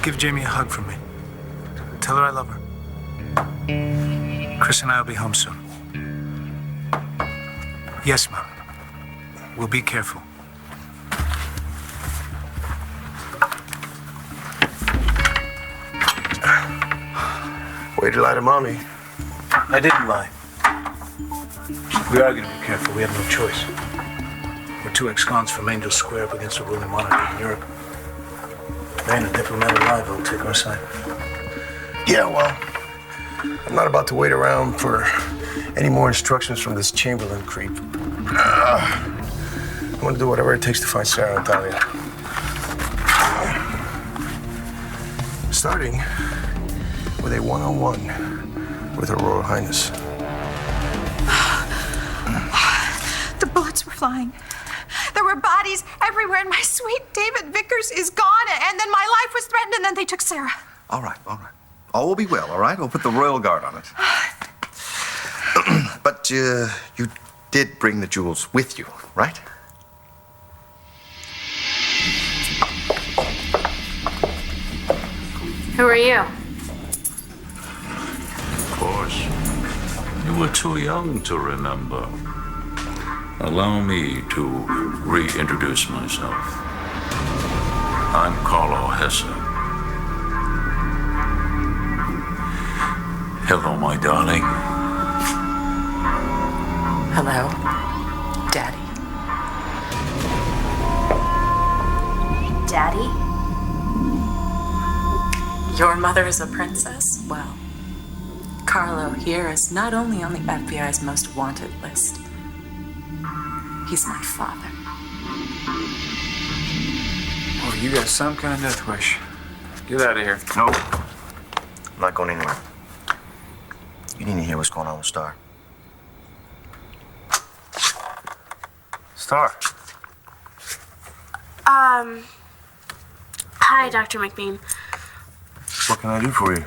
Give Jamie a hug from me. Tell her I love her. Chris and I will be home soon. Yes, Mom. We'll be careful. Way to lie to Mommy. I didn't lie. We are going to be careful. We have no choice. We're two ex-cons from Angel Square up against a ruling monarchy in Europe. They and a diplomat alive will take our side. Yeah, well, I'm not about to wait around for any more instructions from this Chamberlain creep. I'm gonna do whatever it takes to find Sarah and Talia. Starting with a one-on-one with Her Royal Highness. The bullets were flying. There were bodies everywhere, and my sweet David Vickers is gone, and then my life was threatened, and then they took Sarah. All right. All will be well, all right? We'll put the royal guard on it. But you did bring the jewels with you, right? Who are you? Of course. You were too young to remember. Allow me to reintroduce myself. I'm Carlo Hesse. Hello, my darling. Hello, Daddy. Daddy? Your mother is a princess? Well, Carlo here is not only on the FBI's most wanted list, he's my father. Oh, you got some kind of death wish. Get out of here. No. I'm not going anywhere. You need to hear what's going on with Star. Star. Hi, Dr. McBean. What can I do for you?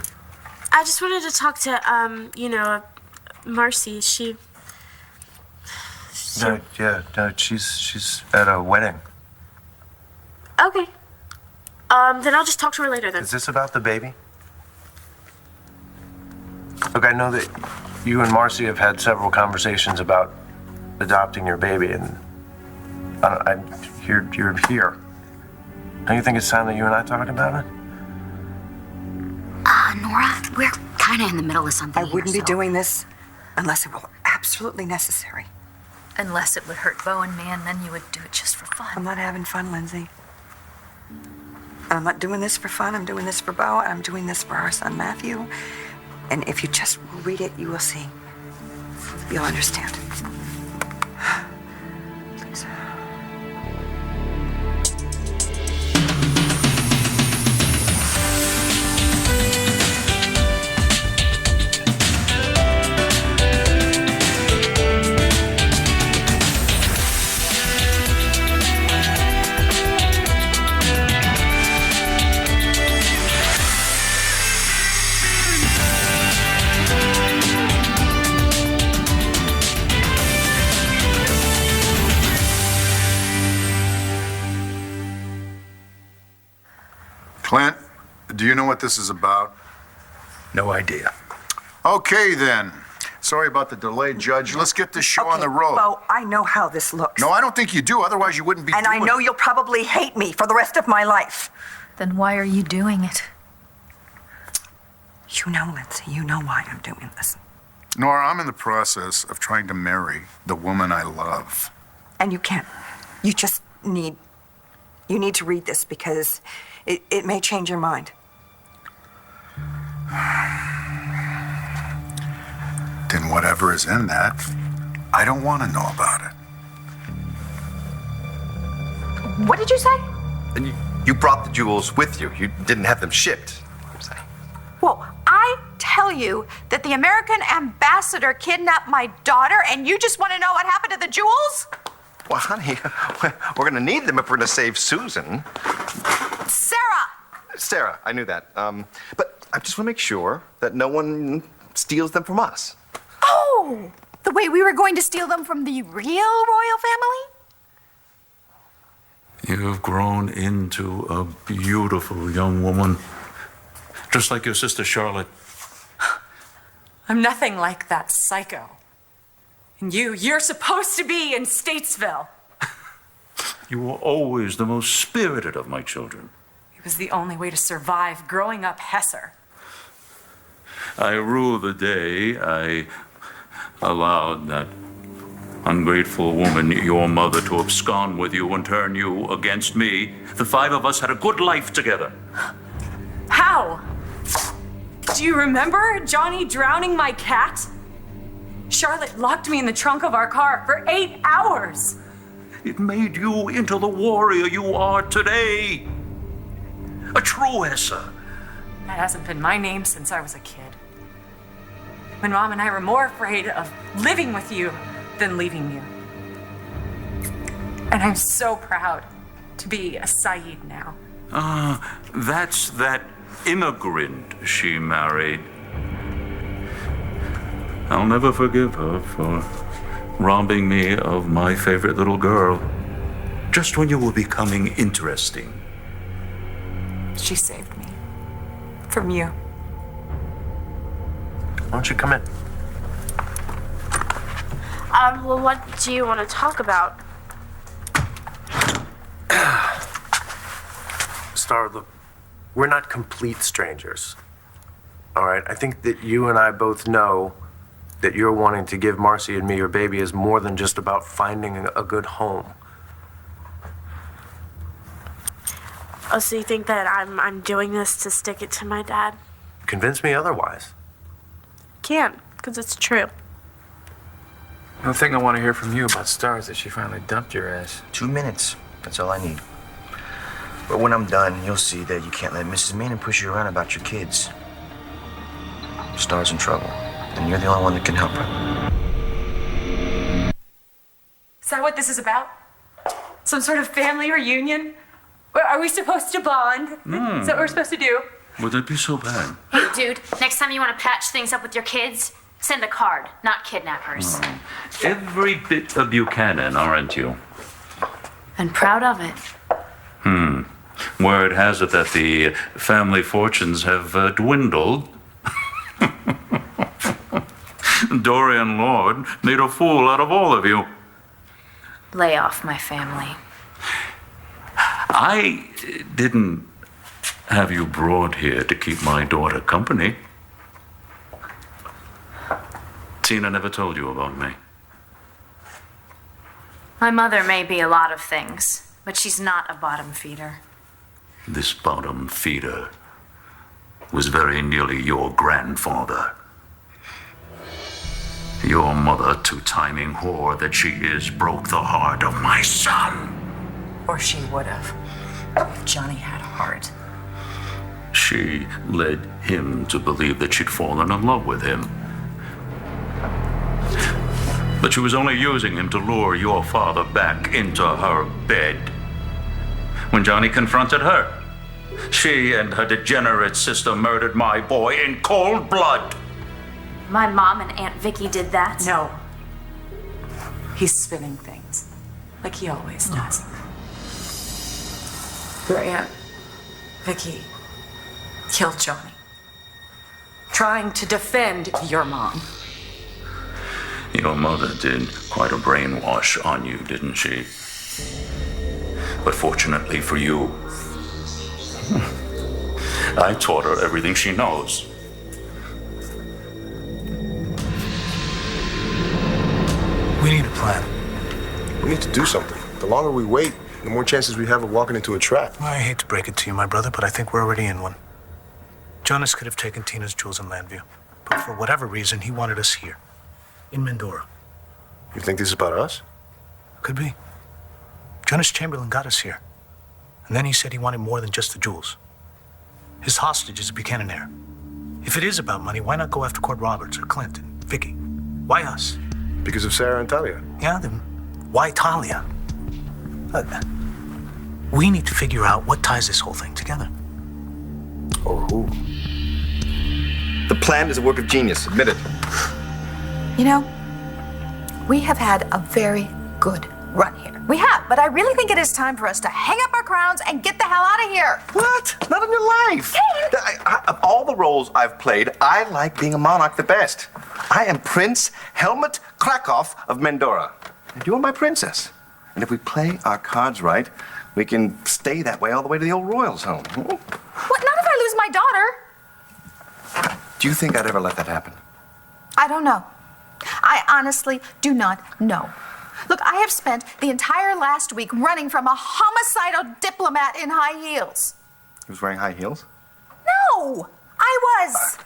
I just wanted to talk to, Marcy. She... No, she's at a wedding. Okay. Then I'll just talk to her later then. Is this about the baby? Look, I know that you and Marcy have had several conversations about adopting your baby, and you're here. Don't you think it's time that you and I talk about it? Nora, we're kind of in the middle of something. I wouldn't be doing this unless it were absolutely necessary. Unless it would hurt Bo and me, and then you would do it just for fun. I'm not having fun, Lindsay. I'm not doing this for fun. I'm doing this for Bo. I'm doing this for our son, Matthew. And if you just read it, you will see. You'll understand. Please. Clint, do you know what this is about? No idea. Okay, then. Sorry about the delay, Judge. Let's get this show on the road. Bo, I know how this looks. No, I don't think you do. Otherwise, you wouldn't be And doing I know you'll probably hate me for the rest of my life. Then why are you doing it? You know, Lindsay, you know why I'm doing this. Nora, I'm in the process of trying to marry the woman I love. And you can't. You just need to read this because it may change your mind. Then whatever is in that, I don't want to know about it. What did you say? And you brought the jewels with you. You didn't have them shipped. Well, I tell you that the American ambassador kidnapped my daughter, and you just want to know what happened to the jewels? Well, honey, we're going to need them if we're going to save Susan. Sarah, I knew that. But I just want to make sure that no one steals them from us. Oh, the way we were going to steal them from the real royal family? You've grown into a beautiful young woman. Just like your sister Charlotte. I'm nothing like that psycho. And you're supposed to be in Statesville. You were always the most spirited of my children. It was the only way to survive growing up Hesser. I rue the day I allowed that ungrateful woman, your mother, to abscond with you and turn you against me. The five of us had a good life together. How? Do you remember Johnny drowning my cat? Charlotte locked me in the trunk of our car for 8 hours. It made you into the warrior you are today. A true Hesser. That hasn't been my name since I was a kid. When Mom and I were more afraid of living with you than leaving you. And I'm so proud to be a Saeed now. That's that immigrant she married. I'll never forgive her for robbing me of my favorite little girl. Just when you were becoming interesting. She saved me. From you. Why don't you come in? Well, what do you want to talk about? Star, look, we're not complete strangers. All right? I think that you and I both know that you're wanting to give Marcy and me your baby is more than just about finding a good home. Oh, so you think that I'm doing this to stick it to my dad? Convince me otherwise. Can't, because it's true. The thing I want to hear from you about Star is that she finally dumped your ass. 2 minutes. That's all I need. But when I'm done, you'll see that you can't let Mrs. Manning push you around about your kids. Star's in trouble, and you're the only one that can help her. Is that what this is about? Some sort of family reunion? Are we supposed to bond? Is that what we're supposed to do? Would that be so bad? Hey, dude, next time you want to patch things up with your kids, send a card, not kidnappers. Every bit a Buchanan, aren't you? And proud of it. Word has it that the family fortunes have dwindled. Dorian Lord made a fool out of all of you. Lay off my family. I didn't have you brought here to keep my daughter company. Tina never told you about me. My mother may be a lot of things, but she's not a bottom feeder. This bottom feeder was very nearly your grandfather. Your mother, two-timing whore that she is, broke the heart of my son. Or she would have. If Johnny had a heart. She led him to believe that she'd fallen in love with him. But she was only using him to lure your father back into her bed. When Johnny confronted her, she and her degenerate sister murdered my boy in cold blood. My mom and Aunt Vicky did that? No. He's spinning things. Like he always does. Your Aunt Vicky killed Johnny. Trying to defend your mom. Your mother did quite a brainwash on you, didn't she? But fortunately for you, I taught her everything she knows. We need a plan. We need to do something. The longer we wait, the more chances we have of walking into a trap. I hate to break it to you, my brother, but I think we're already in one. Jonas could have taken Tina's jewels in Landview, but for whatever reason, he wanted us here, in Mendora. You think this is about us? Could be. Jonas Chamberlain got us here, and then he said he wanted more than just the jewels. His hostage is a Buchanan heir. If it is about money, why not go after Cord Roberts or Clint and Vicky? Why us? Because of Sarah and Talia. Yeah, then why Talia? We need to figure out what ties this whole thing together. Or who? The plan is a work of genius, admit it. You know, we have had a very good run here. We have, but I really think it is time for us to hang up our crowns and get the hell out of here. What? Not in your life. Of all the roles I've played, I like being a monarch the best. I am Prince Helmut Krakow of Mendora. And you're my princess. And if we play our cards right, we can stay that way all the way to the old royals' home. What? Not if I lose my daughter. Do you think I'd ever let that happen? I don't know. I honestly do not know. Look, I have spent the entire last week running from a homicidal diplomat in high heels. He was wearing high heels? No, I was.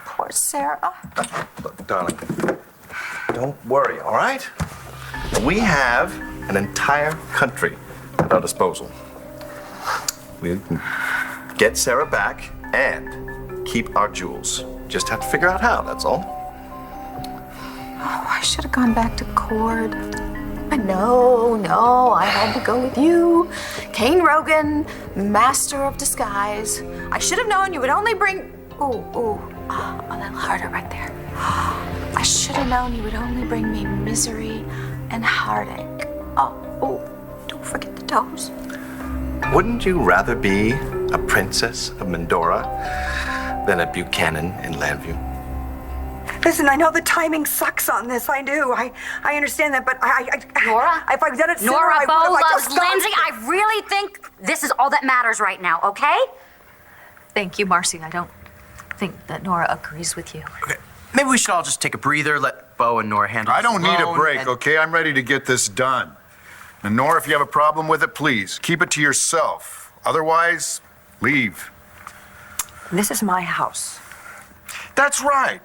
Poor Sarah. Look, darling, don't worry, all right? We have an entire country at our disposal. We can get Sarah back and keep our jewels. Just have to figure out how, that's all. Oh, I should have gone back to Cord. No, I had to go with you. Kane Rogan, master of disguise. I should have known you would only bring... a little harder right there. I should have known you would only bring me misery and heartache. Don't forget the toes. Wouldn't you rather be a princess of Mendora than a Buchanan in Landview? Listen, I know the timing sucks on this. I do. I understand that, but Nora? if I've done it sooner, Nora I would Bo have. loves Lindsay. I really think this is all that matters right now, okay? Thank you, Marcy. I don't think that Nora agrees with you. Okay, maybe we should all just take a breather, let Bo and Nora handle I this don't need a alone, break, and- okay? I'm ready to get this done. And Nora, if you have a problem with it, please keep it to yourself. Otherwise, leave. This is my house. That's right.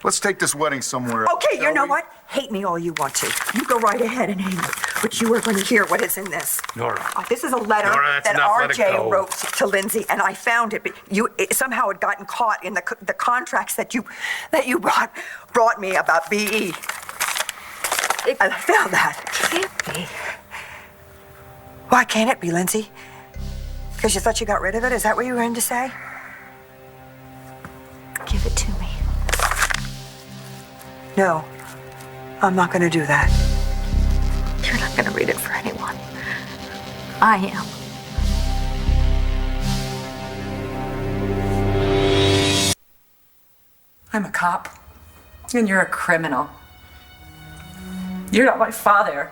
Let's take this wedding somewhere else. Okay, you shall know we? what? Hate me all you want to. You go right ahead and hate me. But you are going to hear what is in this. Nora. This is a letter Nora, that's that enough. Let it RJ go. wrote to Lindsay, and I found it. But somehow had gotten caught in the contracts that you brought me about BE. I found that. It can't be. Why can't it be, Lindsay? Because you thought you got rid of it? Is that what you were going to say? Give it to me. No, I'm not going to do that. You're not going to read it for anyone. I am. I'm a cop, and you're a criminal. You're not my father.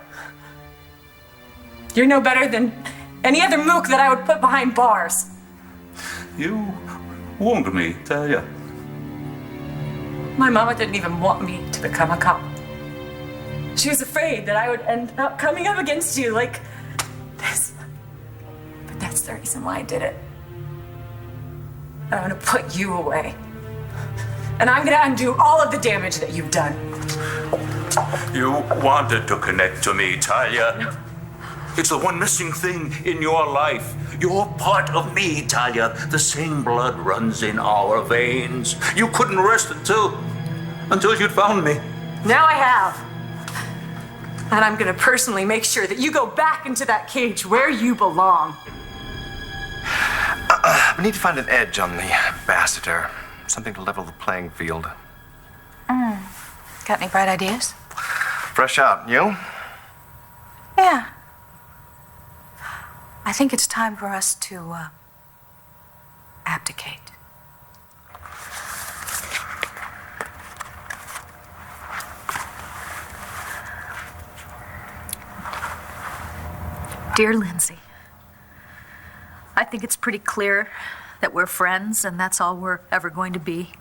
You're no better than any other mook that I would put behind bars. You warned me, Talia. My mama didn't even want me to become a cop. She was afraid that I would end up coming up against you like this. But that's the reason why I did it. And I'm gonna put you away. And I'm gonna undo all of the damage that you've done. You wanted to connect to me, Talia. It's the one missing thing in your life. You're part of me, Talia. The same blood runs in our veins. You couldn't rest until you'd found me. Now I have. And I'm gonna personally make sure that you go back into that cage where you belong. We need to find an edge on the ambassador. Something to level the playing field. Got any bright ideas? Fresh out, you? Yeah. I think it's time for us to abdicate. Dear Lindsay, I think it's pretty clear that we're friends and that's all we're ever going to be.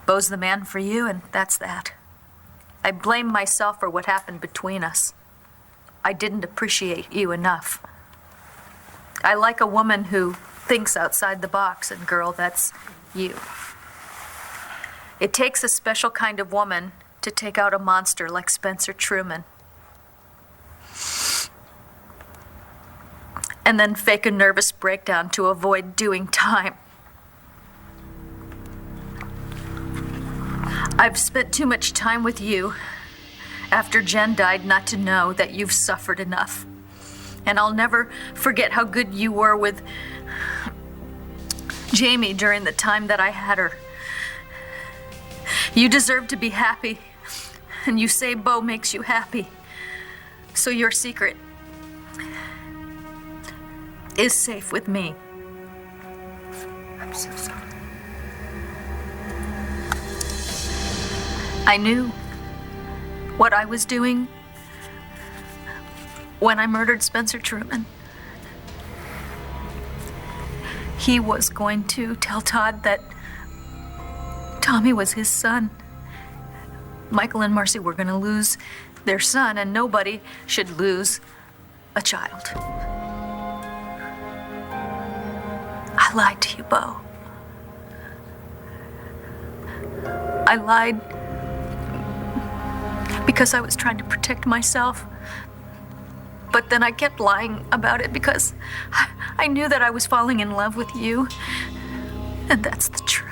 Bo's the man for you, and that's that. I blame myself for what happened between us. I didn't appreciate you enough. I like a woman who thinks outside the box, and girl, that's you. It takes a special kind of woman to take out a monster like Spencer Truman. And then fake a nervous breakdown to avoid doing time. I've spent too much time with you after Jen died not to know that you've suffered enough. And I'll never forget how good you were with Jamie during the time that I had her. You deserve to be happy, and you say Bo makes you happy. So your secret is safe with me. I'm so sorry. I knew what I was doing when I murdered Spencer Truman. He was going to tell Todd that Tommy was his son. Michael and Marcy were going to lose their son, and nobody should lose a child. I lied to you, Bo. I lied because I was trying to protect myself. But then I kept lying about it because I knew that I was falling in love with you. And that's the truth.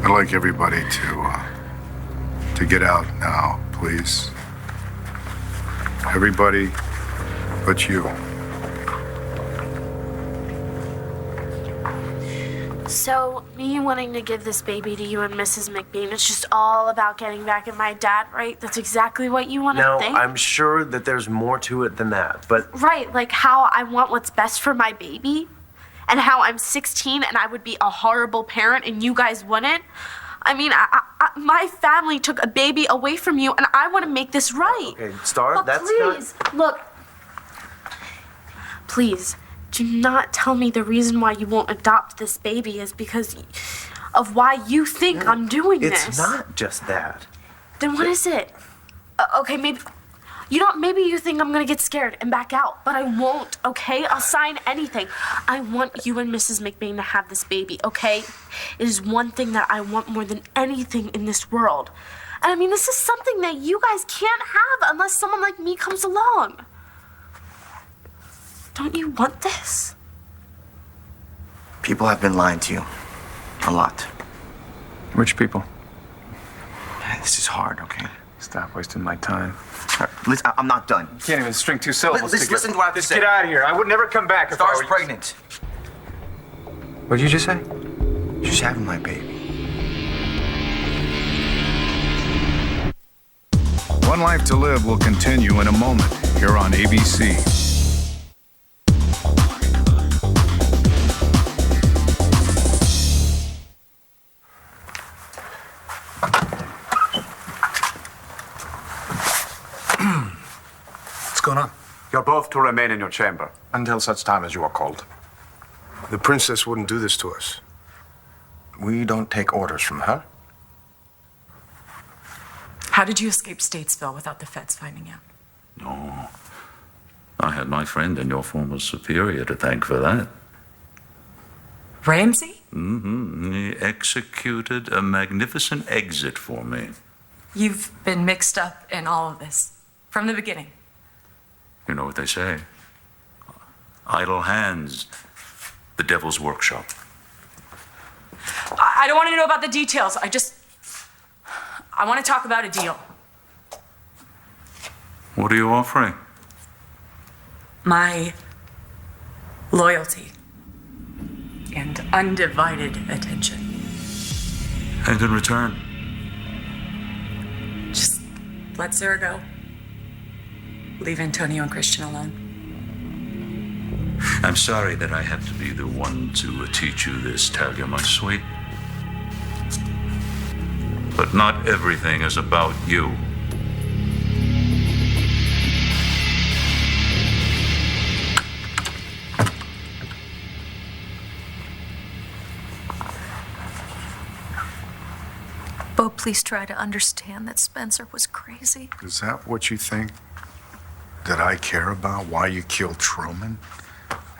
I'd like everybody to get out now, please. Everybody but you. So, me wanting to give this baby to you and Mrs. McBean, it's just all about getting back at my dad, right? That's exactly what you want to Now, think? I'm sure that there's more to it than that, but Right, like how I want what's best for my baby, and how I'm 16 and I would be a horrible parent and you guys wouldn't. I mean, my family took a baby away from you, and I want to make this right. okay, Star, But that's please, look, please, do not tell me the reason why you won't adopt this baby is because of why you think I'm doing this. It's not just that. Then what is it? Okay, maybe, maybe you think I'm gonna get scared and back out, but I won't, okay? I'll sign anything. I want you and Mrs. McBain to have this baby, okay? It is one thing that I want more than anything in this world. And I mean, this is something that you guys can't have unless someone like me comes along. Don't you want this? People have been lying to you. A lot. Which people? This is hard, okay? Stop wasting my time. Listen, I'm not done. You can't even string two syllables together. Listen to what I have to Just say. get out of here. I would never come back if I Star's were you. pregnant. What did you just say? She's having my baby. One Life to Live will continue in a moment here on ABC. What's going on? You're both to remain in your chamber. Until such time as you are called. The princess wouldn't do this to us. We don't take orders from her. How did you escape Statesville without the feds finding out? No. I had my friend and your former superior to thank for that. Ramsey? Mm-hmm. He executed a magnificent exit for me. You've been mixed up in all of this from the beginning. You know what they say. Idle hands, the devil's workshop. I don't want to know about the details. I want to talk about a deal. What are you offering? My loyalty and undivided attention. And in return? Just let Sarah go. Leave Antonio and Christian alone. I'm sorry that I have to be the one to teach you this, Talia, my sweet. But not everything is about you. Bo, please try to understand that Spencer was crazy. Is that what you think? That I care about? Why you killed Truman?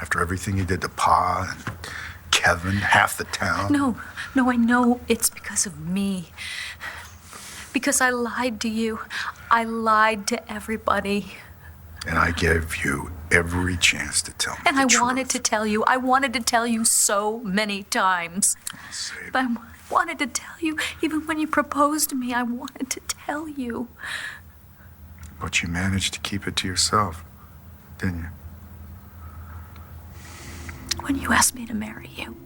After everything you did to Pa and Kevin, half the town? No, I know it's because of me. Because I lied to you. I lied to everybody. And I gave you every chance to tell me And the I truth. wanted to tell you. I wanted to tell you so many times. But I wanted to tell you, even when you proposed to me, I wanted to tell you. But you managed to keep it to yourself, didn't you? When you asked me to marry you,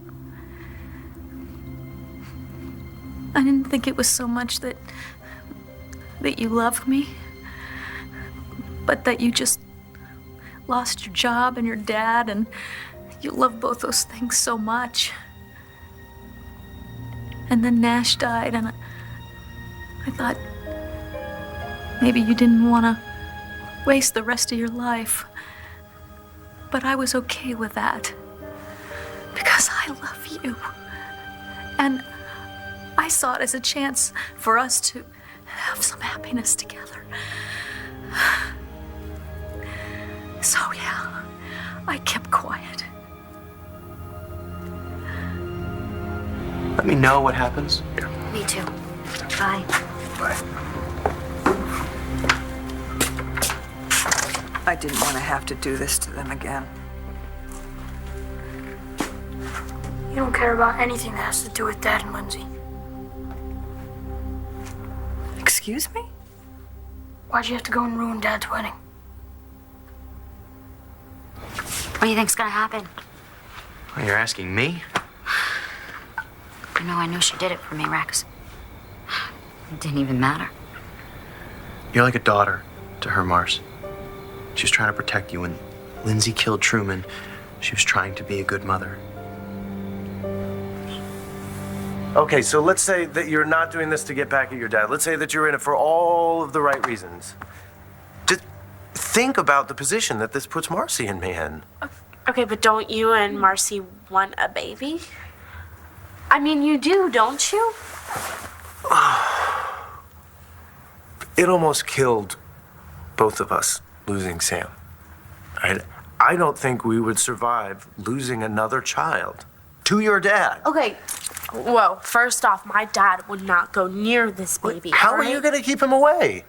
I didn't think it was so much that that you love me, but that you just lost your job and your dad, and you love both those things so much. And then Nash died, and I thought maybe you didn't want to waste the rest of your life. But I was okay with that because I love you. And I saw it as a chance for us to have some happiness together. So yeah, I kept quiet. Let me know what happens. Me too. Bye. Bye. I didn't want to have to do this to them again. You don't care about anything that has to do with Dad and Lindsay. Excuse me? Why'd you have to go and ruin Dad's wedding? What do you think's gonna happen? Well, you're asking me? You know, I knew she did it for me, Rex. It didn't even matter. You're like a daughter to her, Mars. She was trying to protect you. When Lindsay killed Truman, she was trying to be a good mother. Okay, so let's say that you're not doing this to get back at your dad. Let's say that you're in it for all of the right reasons. Just think about the position that this puts Marcy and me in. Okay, but don't you and Marcy want a baby? I mean, you do, don't you? It almost killed both of us losing Sam. I don't think we would survive losing another child to your dad. Okay, whoa, first off, my dad would not go near this baby. How all are you right? going to keep him away?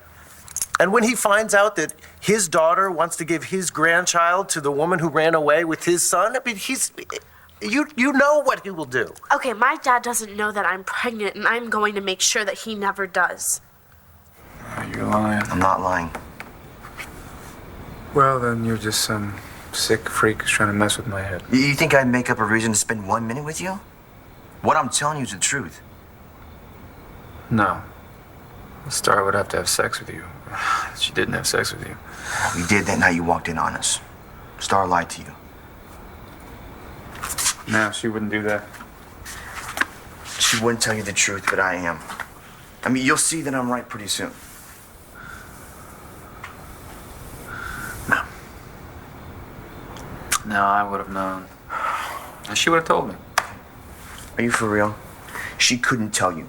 And when he finds out that his daughter wants to give his grandchild to the woman who ran away with his son, I mean, you know what he will do. Okay, my dad doesn't know that I'm pregnant, and I'm going to make sure that he never does. You're lying. I'm not lying. Well, then you're just some sick freak who's trying to mess with my head. You think I'd make up a reason to spend 1 minute with you? What I'm telling you is the truth. No. Star would have to have sex with you. She didn't have sex with you. We did that night you walked in on us. Star lied to you. No, she wouldn't do that. She wouldn't tell you the truth, but I am. I mean, you'll see that I'm right pretty soon. No, I would have known. She would have told me. Are you for real? She couldn't tell you.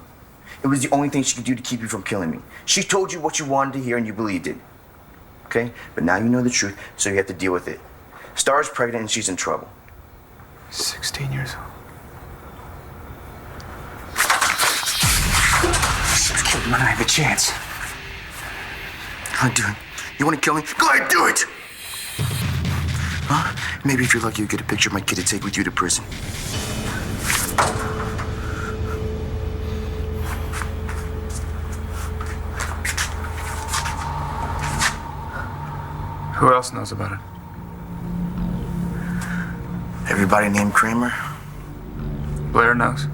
It was the only thing she could do to keep you from killing me. She told you what you wanted to hear and you believed it. Okay? But now you know the truth, so you have to deal with it. Star's pregnant and she's in trouble. 16 years old. Kill me when I have a chance. Go ahead, do it. You want to kill me? Go ahead, do it! Huh? Maybe if you're lucky, you get a picture of my kid to take with you to prison. Who else knows about it? Everybody named Kramer? Blair knows.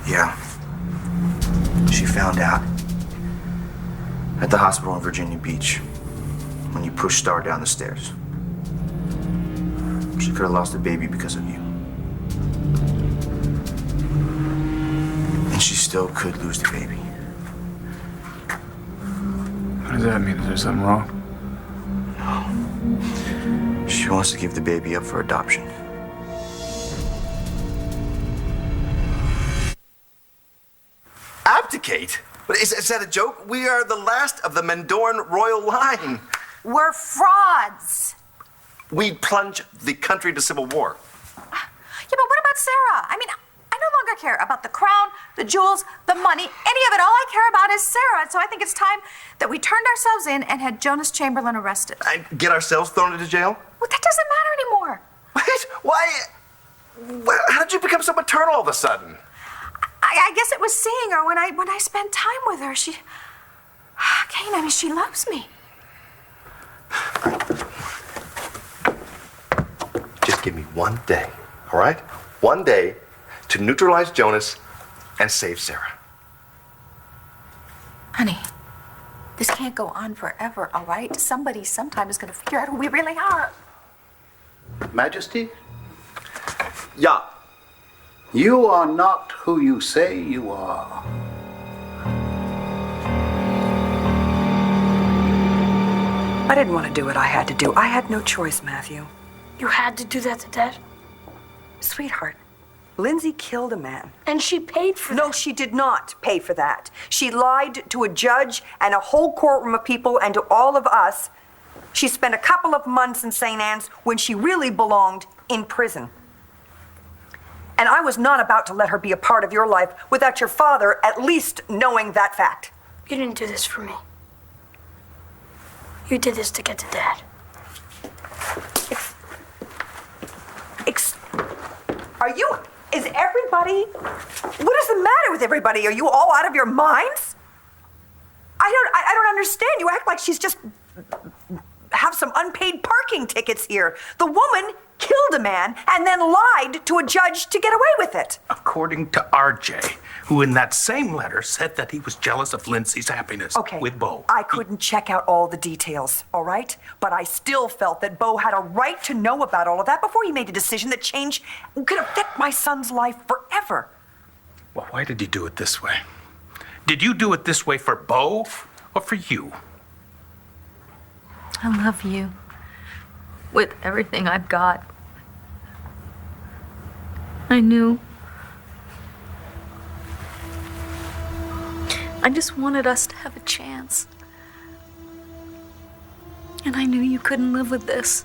Yeah. She found out. At the hospital in Virginia Beach. When you pushed Star down the stairs. She could have lost a baby because of you. And she still could lose the baby. What does that mean? Is there something wrong? No. She wants to give the baby up for adoption. Abdicate? Is that a joke? We are the last of the Mendoran royal line. We're frauds. We plunge the country to civil war. Yeah, but what about Sarah? I mean, I no longer care about the crown, the jewels, the money, any of it. All I care about is Sarah. So I think it's time that we turned ourselves in and had Jonas Chamberlain arrested. And get ourselves thrown into jail? Well, that doesn't matter anymore. Why? How did you become so maternal all of a sudden? I guess it was seeing her when I spent time with her. Kane, I mean, she loves me. Just give me one day, all right? One day to neutralize Jonas and save Sarah. Honey, can't go on forever, all right? Somebody sometime is going to figure out who we really are. Majesty? Yeah. You are not who you say you are. I didn't want to do what I had to do. I had no choice, Matthew. You had to do that to Dad? Sweetheart, Lindsay killed a man. And she paid for No, she did not pay for that. She lied to a judge and a whole courtroom of people and to all of us. She spent a couple of months in St. Anne's when she really belonged in prison. And I was not about to let her be a part of your life without your father at least knowing that fact. You didn't do this for me. You did this to get to Dad. Is everybody, what is the matter with everybody? Are you all out of your minds? I don't understand. You act like she's just have some unpaid parking tickets here. The woman killed a man and then lied to a judge to get away with it. According to RJ, who in that same letter said that he was jealous of Lindsay's happiness with Bo. I couldn't check out all the details, all right? But I still felt that Bo had a right to know about all of that before he made a decision that could affect my son's life forever. Well, why did you do it this way? Did you do it this way for Bo or for you? I love you with everything I've got. I knew. I just wanted us to have a chance. And I knew you couldn't live with this.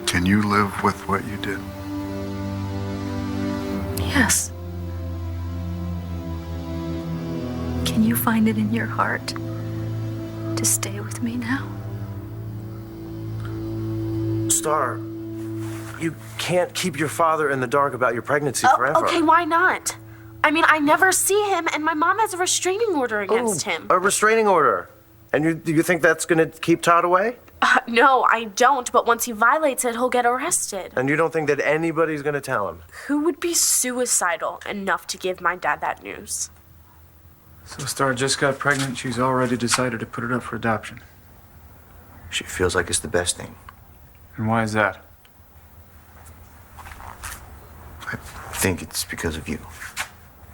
Can you live with what you did? Yes. Can you find it in your heart to stay with me now? Star, you can't keep your father in the dark about your pregnancy forever. Okay, why not? I mean, I never see him, and my mom has a restraining order against him. A restraining order. And you think that's going to keep Todd away? No, I don't, but once he violates it, he'll get arrested. And you don't think that anybody's going to tell him? Who would be suicidal enough to give my dad that news? So Star just got pregnant. She's already decided to put it up for adoption. She feels like it's the best thing. And why is that? I think it's because of you.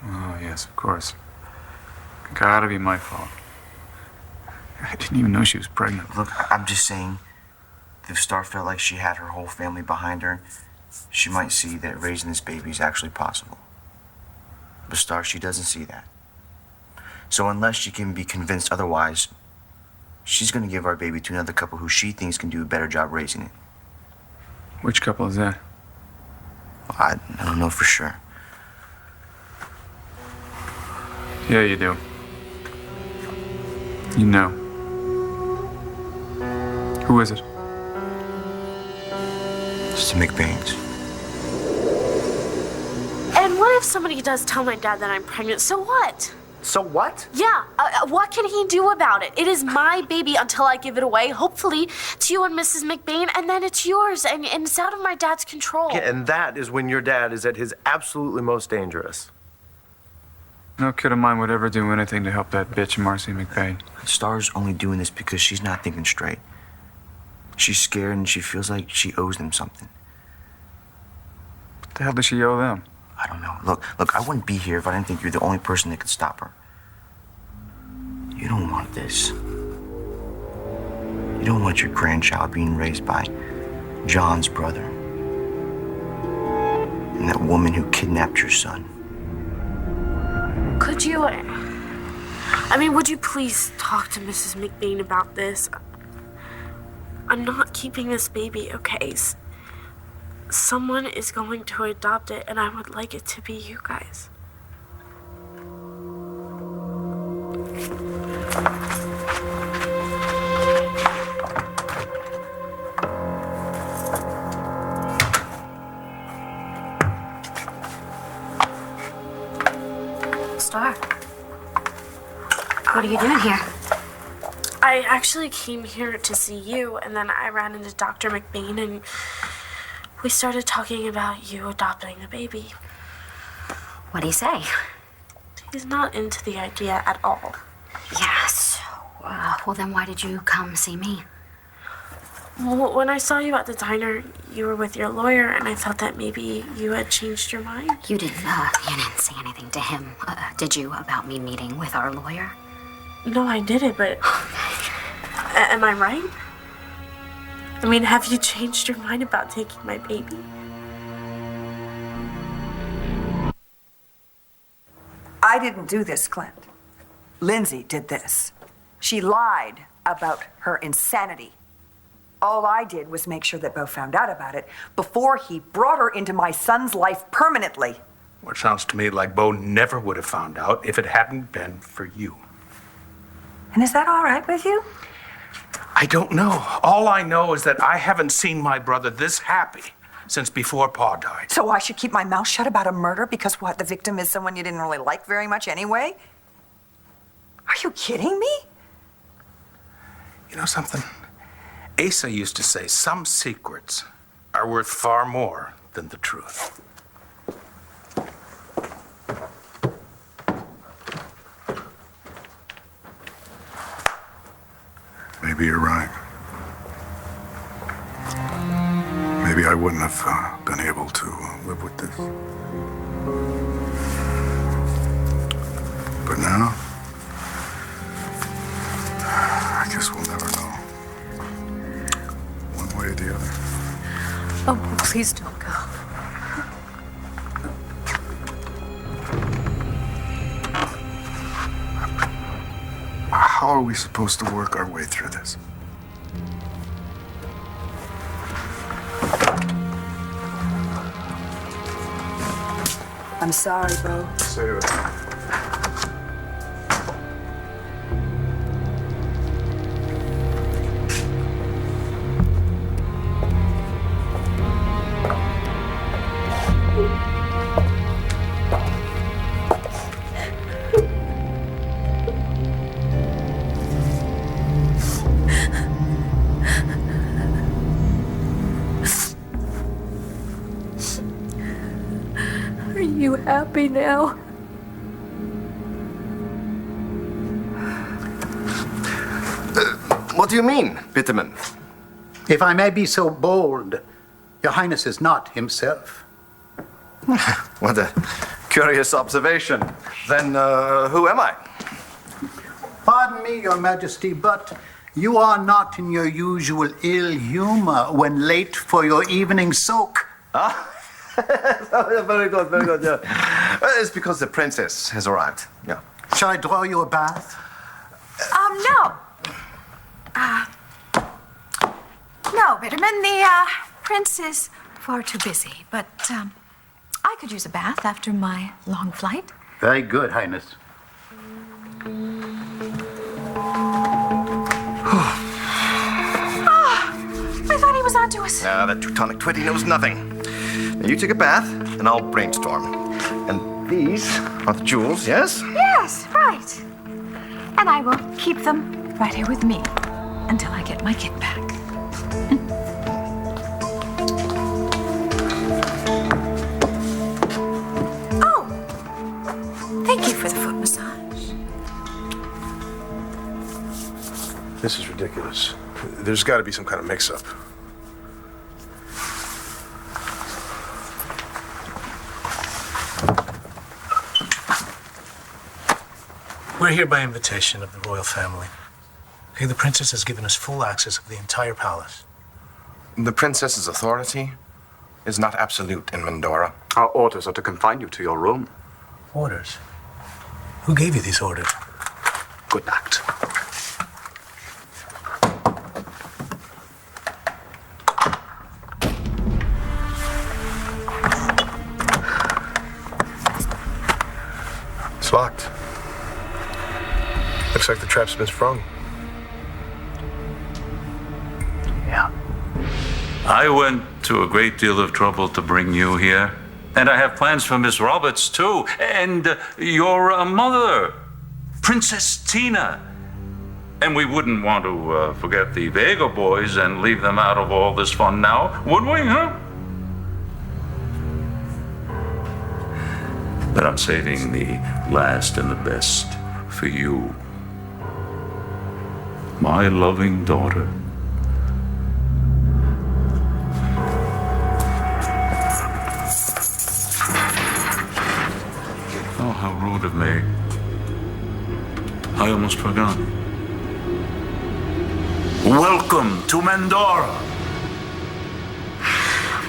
Oh, yes, of course. Gotta be my fault. I didn't even know she was pregnant. Look, I'm just saying, if Star felt like she had her whole family behind her, she might see that raising this baby is actually possible. But Star, she doesn't see that. So unless she can be convinced otherwise, she's going to give our baby to another couple who she thinks can do a better job raising it. Which couple is that? Well, I don't know for sure. Yeah, you do. You know. Who is it? It's the McBains. And what if somebody does tell my dad that I'm pregnant? So what? So what? Yeah, what can he do about it? It is my baby until I give it away, hopefully to you and Mrs. McBain, and then it's yours, and it's out of my dad's control. Yeah, and that is when your dad is at his absolutely most dangerous. No kid of mine would ever do anything to help that bitch Marcy McBain. Star's only doing this because she's not thinking straight. She's scared and she feels like she owes them something. What the hell does she owe them? I don't know. Look, I wouldn't be here if I didn't think you're the only person that could stop her. You don't want this. You don't want your grandchild being raised by John's brother and that woman who kidnapped your son. Could you, would you please talk to Mrs. McBain about this? I'm not keeping this baby, okay? Someone is going to adopt it, and I would like it to be you guys. Star, what are you doing here? I actually came here to see you, and then I ran into Dr. McBain, and we started talking about you adopting the baby. What'd he say? He's not into the idea at all. Yes. Well, then why did you come see me? Well, when I saw you at the diner, you were with your lawyer, and I thought that maybe you had changed your mind. You didn't say anything to him, did you, about me meeting with our lawyer? No, I didn't, but... Am I right? I mean, have you changed your mind about taking my baby? I didn't do this, Clint. Lindsay did this. She lied about her insanity. All I did was make sure that Bo found out about it before he brought her into my son's life permanently. Well, it sounds to me like Bo never would have found out if it hadn't been for you. And is that all right with you? I don't know. All I know is that I haven't seen my brother this happy since before Pa died. So I should keep my mouth shut about a murder because what, the victim is someone you didn't really like very much anyway? Are you kidding me? You know something? Asa used to say some secrets are worth far more than the truth. Maybe you're right. Maybe I wouldn't have been able to live with this. But now, I guess we'll never know. One way or the other. Oh, please don't go. How are we supposed to work our way through this? I'm sorry, Bo. Save it. Are you happy now? What do you mean, Bitterman? If I may be so bold, Your Highness is not himself. What a curious observation. Then who am I? Pardon me, Your Majesty, but you are not in your usual ill humor when late for your evening soak. Ah, very good, very good, yeah. It's because the princess has arrived, yeah. Shall I draw you a bath? No. No, Bitterman, the prince is far too busy, but I could use a bath after my long flight. Very good, Highness. I thought he was onto us. Ah, that Teutonic twitty knows nothing. Now you take a bath, and I'll brainstorm. And these are the jewels, yes? Yes, right. And I will keep them right here with me until I get my kit back. Oh, thank you for the foot massage. This is ridiculous. There's got to be some kind of mix-up. We're here by invitation of the royal family. Okay, the princess has given us full access of the entire palace. The princess's authority is not absolute in Mandora. Our orders are to confine you to your room. Orders? Who gave you these orders? Good night. It's locked. Looks like the trap's been sprung. Yeah. I went to a great deal of trouble to bring you here. And I have plans for Miss Roberts, too. And your mother, Princess Tina. And we wouldn't want to forget the Vega boys and leave them out of all this fun now, would we, huh? But I'm saving the last and the best for you. My loving daughter. Oh, how rude of me. I almost forgot. Welcome to Mandora.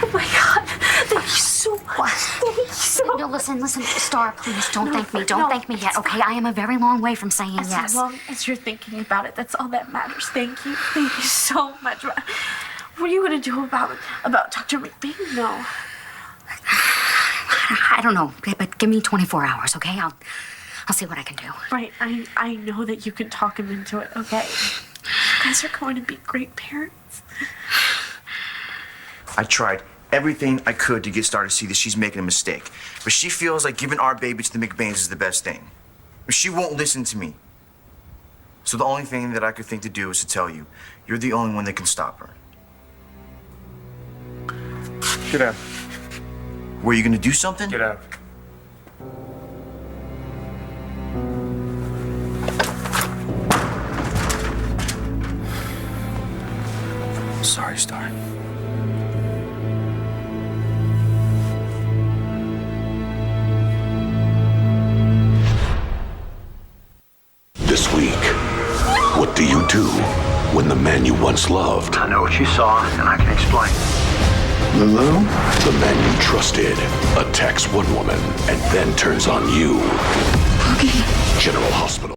Oh my God! Thank you so much. Thank you so much. No, listen, Star, please don't thank me. Don't thank me yet, okay? I am a very long way from saying yes. As long as you're thinking about it, that's all that matters. Thank you. Thank you so much. What are you gonna do about Dr. McBain? No. I don't know, but give me 24 hours, okay? I'll see what I can do. Right. I know that you can talk him into it, okay? You guys are going to be great parents. I tried everything I could to get Star to see that she's making a mistake. But she feels like giving our baby to the McBains is the best thing. But she won't listen to me. So the only thing that I could think to do is to tell you, you're the only one that can stop her. Get out. Were you gonna do something? Get out. Sorry, Star. This week, what do you do when the man you once loved? I know what you saw, and I can explain. Lulu? The man you trusted attacks one woman and then turns on you. General Hospital.